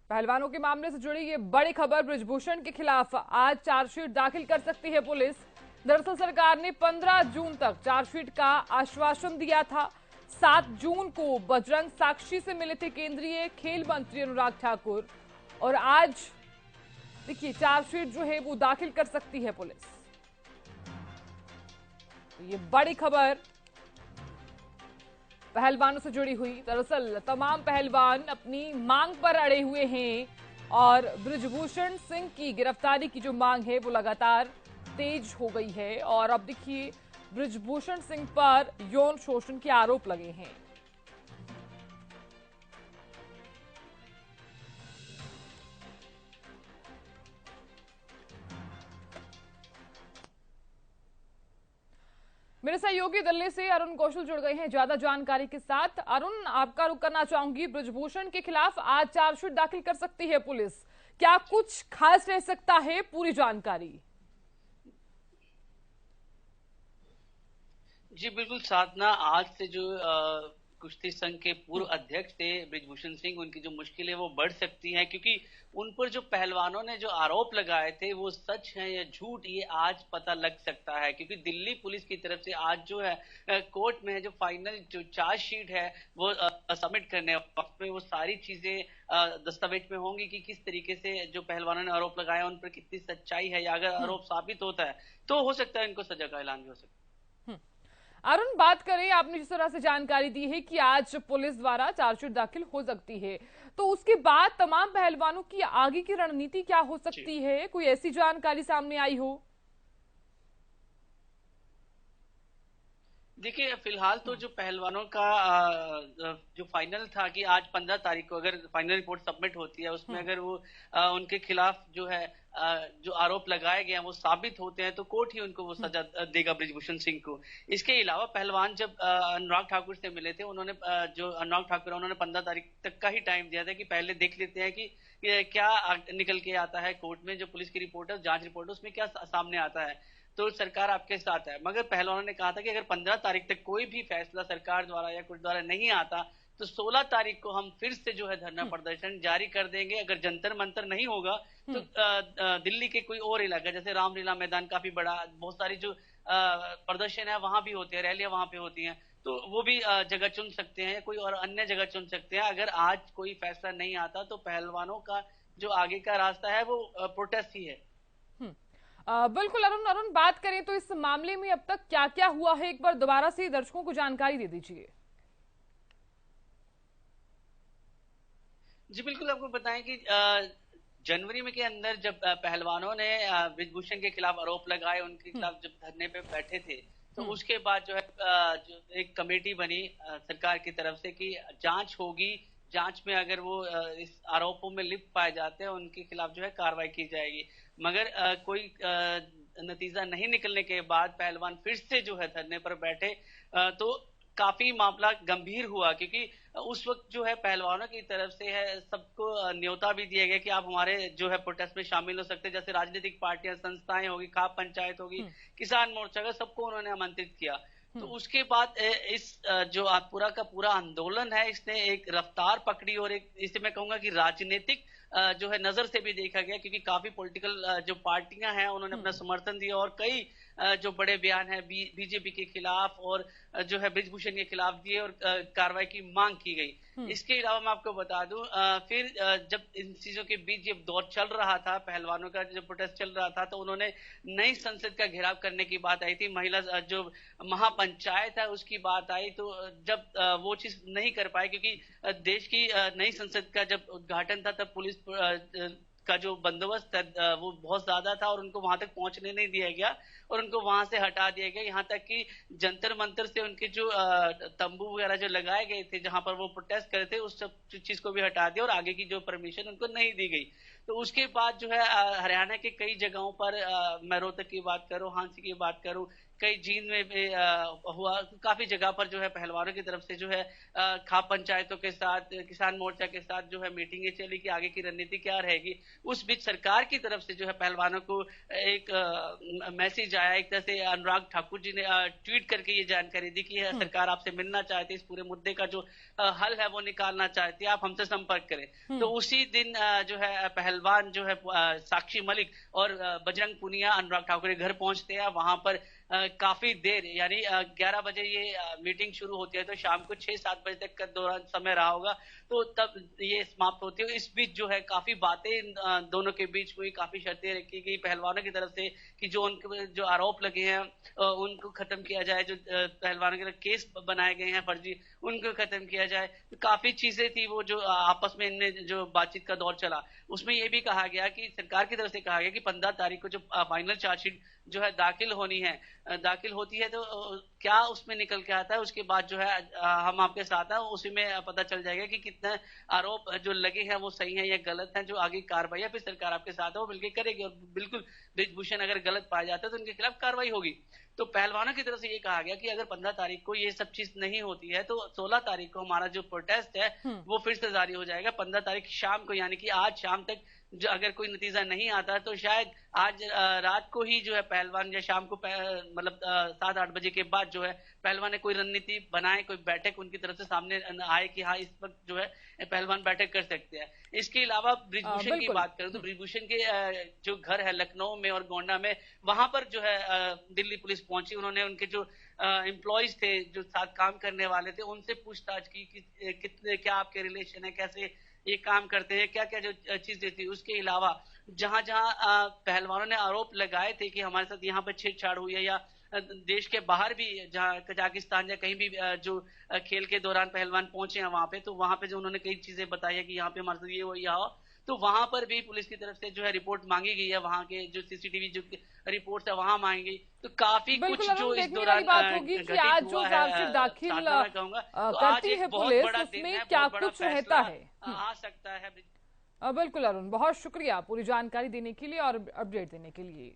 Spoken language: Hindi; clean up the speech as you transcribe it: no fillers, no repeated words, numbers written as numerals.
पहलवानों के मामले से जुड़ी ये बड़ी खबर, बृजभूषण के खिलाफ आज चार्जशीट दाखिल कर सकती है पुलिस। दरअसल सरकार ने 15 जून तक चार्जशीट का आश्वासन दिया था। 7 जून को बजरंग साक्षी से मिले थे केंद्रीय खेल मंत्री अनुराग ठाकुर, और आज देखिए चार्जशीट जो है वो दाखिल कर सकती है पुलिस। तो ये बड़ी खबर पहलवानों से जुड़ी हुई। दरअसल तमाम पहलवान अपनी मांग पर अड़े हुए हैं और बृजभूषण सिंह की गिरफ्तारी की जो मांग है वो लगातार तेज हो गई है। और अब देखिए बृजभूषण सिंह पर यौन शोषण के आरोप लगे हैं। मेरे सहयोगी दिल्ली से अरुण कौशल जुड़ गए हैं ज्यादा जानकारी के साथ। अरुण, आपका रुख करना चाहूंगी, बृजभूषण के खिलाफ आज चार्जशीट दाखिल कर सकती है पुलिस, क्या कुछ खास रह सकता है? पूरी जानकारी। जी बिल्कुल साधना, आज से जो कुश्ती संघ के पूर्व अध्यक्ष थे बृजभूषण सिंह, उनकी जो मुश्किलें वो बढ़ सकती हैं, क्योंकि उन पर जो पहलवानों ने जो आरोप लगाए थे वो सच है या झूठ, ये आज पता लग सकता है। क्योंकि दिल्ली पुलिस की तरफ से आज जो है कोर्ट में जो फाइनल जो चार्जशीट है वो सबमिट करने वक्त में वो सारी चीजें दस्तावेज में होंगी कि किस तरीके से जो पहलवानों ने आरोप लगाया उन पर कितनी सच्चाई है, या अगर आरोप साबित होता है तो हो सकता है इनको सजा का ऐलान भी हो सकता है। अरुण, बात करें, आपने जिस तरह से जानकारी दी है कि आज पुलिस द्वारा चार्जशीट दाखिल हो सकती है, तो उसके बाद तमाम पहलवानों की आगे की रणनीति क्या हो सकती है? कोई ऐसी जानकारी सामने आई हो? देखिए फिलहाल तो जो पहलवानों का जो फाइनल था कि आज 15 तारीख को अगर फाइनल रिपोर्ट सबमिट होती है, उसमें अगर वो उनके खिलाफ जो है जो आरोप लगाए गए हैं वो साबित होते हैं तो कोर्ट ही उनको वो सजा देगा बृजभूषण सिंह को। इसके अलावा पहलवान जब अनुराग ठाकुर से मिले थे, उन्होंने जो अनुराग ठाकुर है उन्होंने 15 तारीख तक का ही टाइम दिया था कि पहले देख लेते हैं कि ये क्या निकल के आता है कोर्ट में, जो पुलिस की रिपोर्ट है, जांच रिपोर्ट है, उसमें क्या सामने आता है, तो सरकार आपके साथ है। मगर पहलवानों ने कहा था कि अगर 15 तारीख तक कोई भी फैसला सरकार द्वारा या कुछ द्वारा नहीं आता तो 16 तारीख को हम फिर से जो है धरना प्रदर्शन जारी कर देंगे। अगर जंतर मंतर नहीं होगा तो दिल्ली के कोई और इलाका जैसे रामलीला मैदान काफी बड़ा, बहुत सारी जो प्रदर्शन है वहां भी होते हैं, रैलियां वहां पे होती हैं, तो वो भी जगह चुन सकते हैं या कोई और अन्य जगह चुन सकते हैं। अगर आज कोई फैसला नहीं आता तो पहलवानों का जो आगे का रास्ता है वो प्रोटेस्ट ही है। बिल्कुल अरुण। अरुण, बात करें तो इस मामले में अब तक क्या क्या हुआ है, एक बार दोबारा से दर्शकों को जानकारी दे दीजिए। जी बिल्कुल, आपको बताएं कि जनवरी में के अंदर जब पहलवानों ने बृजभूषण के खिलाफ आरोप लगाए, उनके खिलाफ जब धरने पे बैठे थे, तो उसके बाद जो है जो एक कमेटी बनी सरकार की तरफ से कि जांच होगी, जांच में अगर वो इस आरोपों में लिप्त पाए जाते हैं उनके खिलाफ जो है कार्रवाई की जाएगी। मगर कोई नतीजा नहीं निकलने के बाद पहलवान फिर से जो है धरने पर बैठे, तो काफी मामला गंभीर हुआ, क्योंकि उस वक्त जो है पहलवानों की तरफ से है सबको न्योता भी दिया गया कि आप हमारे जो है प्रोटेस्ट में शामिल हो सकते हैं, जैसे राजनीतिक पार्टियां, संस्थाएं होगी, खाप पंचायत होगी, किसान मोर्चा का, सबको उन्होंने आमंत्रित किया। तो उसके बाद इस जो पूरा का पूरा आंदोलन है इसने एक रफ्तार पकड़ी, और एक इसे मैं कहूंगा कि राजनीतिक जो है नजर से भी देखा गया, क्योंकि काफी पॉलिटिकल जो पार्टियां हैं उन्होंने अपना समर्थन दिया और कई जो बड़े बयान है बीजेपी के खिलाफ और जो है बृजभूषण के खिलाफ दिए और कार्रवाई की मांग की गई। इसके अलावा मैं आपको बता दूं फिर जब इन चीजों के बीच जब दौर चल रहा था, पहलवानों का जब प्रोटेस्ट चल रहा था, तो उन्होंने नई संसद का घेराव करने की बात आई थी, महिला जो महापंचायत है उसकी बात आई। तो जब वो चीज नहीं कर पाए, क्योंकि देश की नई संसद का जब उद्घाटन था तब पुलिस का जो बंदोबस्त है वो बहुत ज्यादा था और उनको वहां तक पहुंचने नहीं दिया गया और उनको वहां से हटा दिया गया। यहाँ तक कि जंतर मंतर से उनके जो तंबू वगैरह जो लगाए गए थे जहां पर वो प्रोटेस्ट करे थे, उस सब चीज को भी हटा दिया और आगे की जो परमिशन उनको नहीं दी गई। तो उसके बाद जो है हरियाणा के कई जगहों पर मैं रोहतक की बात करूं, हांसी की बात करूं, कई जींद में भी हुआ। काफी जगह पर जो है पहलवानों की तरफ से जो है खाप पंचायतों के साथ, किसान मोर्चा के साथ जो है मीटिंगें चली कि आगे की रणनीति क्या रहेगी। उस बीच सरकार की तरफ से जो है पहलवानों को एक मैसेज आया। एक तरह से अनुराग ठाकुर जी ने ट्वीट करके ये जानकारी दी कि सरकार आपसे मिलना चाहती है, इस पूरे मुद्दे का जो हल है वो निकालना चाहती है, आप हमसे संपर्क करें। तो उसी दिन जो है पहलवान जो है साक्षी मलिक और बजरंग पुनिया अनुराग ठाकुर के घर पहुंचते हैं। वहां पर काफी देर यानी 11 बजे ये मीटिंग शुरू होती है, तो शाम को 6-7 बजे तक का दौरान समय रहा होगा, तो तब ये समाप्त होती है। इस बीच जो है काफी बातें दोनों के बीच हुई, काफी शर्तें रखी गई पहलवानों की तरफ से कि जो उनके जो आरोप लगे हैं उनको खत्म किया जाए, जो पहलवानों के केस बनाए गए हैं फर्जी उनको खत्म किया जाए। तो काफी चीजें थी वो जो आपस में इनमें जो बातचीत का दौर चला, उसमें ये भी कहा गया कि सरकार की तरफ से कहा गया कि 15 तारीख को जो फाइनल चार्जशीट जो है दाखिल होनी है, दाखिल होती है तो क्या उसमें निकल के आता है उसके बाद जो है हम आपके साथ हैं, उसी में पता चल जाएगा कि कितने आरोप जो लगे हैं वो सही हैं या गलत हैं। जो आगे कार्रवाई है फिर सरकार आपके साथ है वो मिलकर करेगी, और बिल्कुल ब्रिजभूषण अगर गलत पाया जाता है तो उनके खिलाफ कार्रवाई होगी। तो पहलवानों की तरफ से ये कहा गया कि अगर 15 तारीख को ये सब चीज नहीं होती है तो 16 तारीख को हमारा जो प्रोटेस्ट है वो फिर से जारी हो जाएगा। 15 तारीख शाम को यानी कि आज शाम तक जो अगर कोई नतीजा नहीं आता तो शायद आज रात को ही जो है पहलवान या शाम को मतलब 7-8 बजे के बाद जो है पहलवान ने कोई रणनीति बनाए, कोई बैठक उनकी तरफ से सामने आए कि हाँ इस वक्त जो है पहलवान बैठक कर सकते हैं। इसके अलावा ब्रिजभूषण की बात करें तो ब्रिजभूषण के जो घर है लखनऊ में और गोंडा में, वहां पर जो है दिल्ली पुलिस पहुंची। उन्होंने उनके जो एम्प्लॉयज थे जो साथ काम करने वाले थे उनसे पूछताछ की कि कितने क्या आपके रिलेशन है, कैसे ये काम करते हैं, क्या क्या जो चीजें थी। उसके अलावा जहां जहां पहलवानों ने आरोप लगाए थे कि हमारे साथ यहाँ पर छेड़छाड़ हुई है या देश के बाहर भी जहाँ कजाकिस्तान या कहीं भी जो खेल के दौरान पहलवान पहुंचे हैं वहां पे, तो वहां पे जो उन्होंने कई चीजें बताई है कि यहाँ पे हमारे साथ ये हो या हो, तो वहां पर भी पुलिस की तरफ से जो है रिपोर्ट मांगी गई है। वहां के जो सीसीटीवी जो रिपोर्ट है वहां मांगी गई। तो काफी कुछ जो इस दौरान बात होगी कि आज जो चार्जशीट दाखिल करती है पुलिस उसमें क्या कुछ रहता है। आ सकता है। बिल्कुल अरुण, बहुत शुक्रिया पूरी जानकारी देने के लिए और अपडेट देने के लिए।